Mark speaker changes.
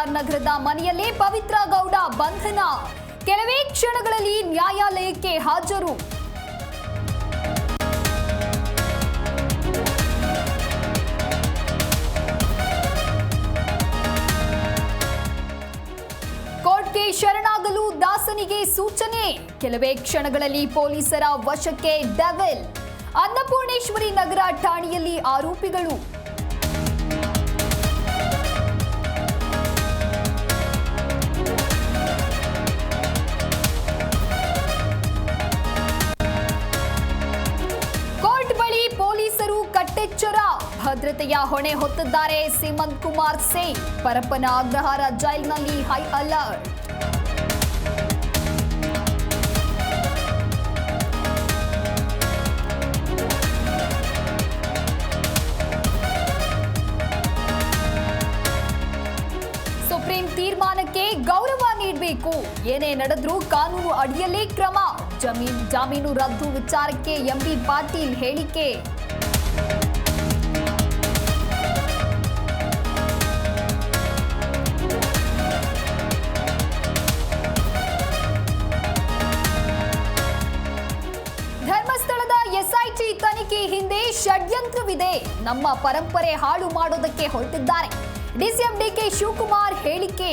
Speaker 1: K R ನಗರದ ಮನೆಯಲ್ಲಿ ಪವಿತ್ರ ಗೌಡ ಬಂಧನ. ಕೆಲವೇ ಕ್ಷಣಗಳಲ್ಲಿ ನ್ಯಾಯಾಲಯಕ್ಕೆ ಹಾಜರು. ಕೋರ್ಟ್ಗೆ ಶರಣಾಗಲು ದಾಸನಿಗೆ ಸೂಚನೆ. ಕೆಲವೇ ಕ್ಷಣಗಳಲ್ಲಿ ಪೊಲೀಸರ ವಶಕ್ಕೆ ಡೆವಿಲ್. ಅನ್ನಪೂರ್ಣೇಶ್ವರಿ ನಗರ ಠಾಣೆಯಲ್ಲಿ ಆರೋಪಿಗಳು. ಕೋರ್ಟ್ ಬಳಿ ಪೊಲೀಸರು ಕಟ್ಟೆಚ್ಚರ. ಭದ್ರತೆಯ ಹೊಣೆ ಹೊತ್ತಿದ್ದಾರೆ ಸೀಮಂತ್ ಕುಮಾರ್ ಸೇನ್. ಪರಪ್ಪನ ಅಗ್ರಹಾರ ಜೈಲಿನಲ್ಲಿ ಹೈ ಅಲರ್ಟ್. ಸುಪ್ರೀಂ ತೀರ್ಮಾನಕ್ಕೆ ಗೌರವ ನೀಡಬೇಕು. ಏನೇ ನಡೆದ್ರೂ ಕಾನೂನು ಅಡಿಯಲ್ಲೇ ಕ್ರಮ. ಜಾಮೀನು ರದ್ದು ವಿಚಾರಕ್ಕೆ ಎಂಬಿ ಪಾಟೀಲ್ ಹೇಳಿಕೆ. ಧರ್ಮಸ್ಥಳದ ಎಸ್ಐಟಿ ತನಿಖೆ ಹಿಂದೆ ಷಡ್ಯಂತ್ರವಿದೆ. ನಮ್ಮ ಪರಂಪರೆ ಹಾಳು ಮಾಡೋದಕ್ಕೆ ಹೊರಟಿದ್ದಾರೆ. ಡಿಸಿಎಂ ಡಿಕೆ ಶಿವಕುಮಾರ್ ಹೇಳಿಕೆ.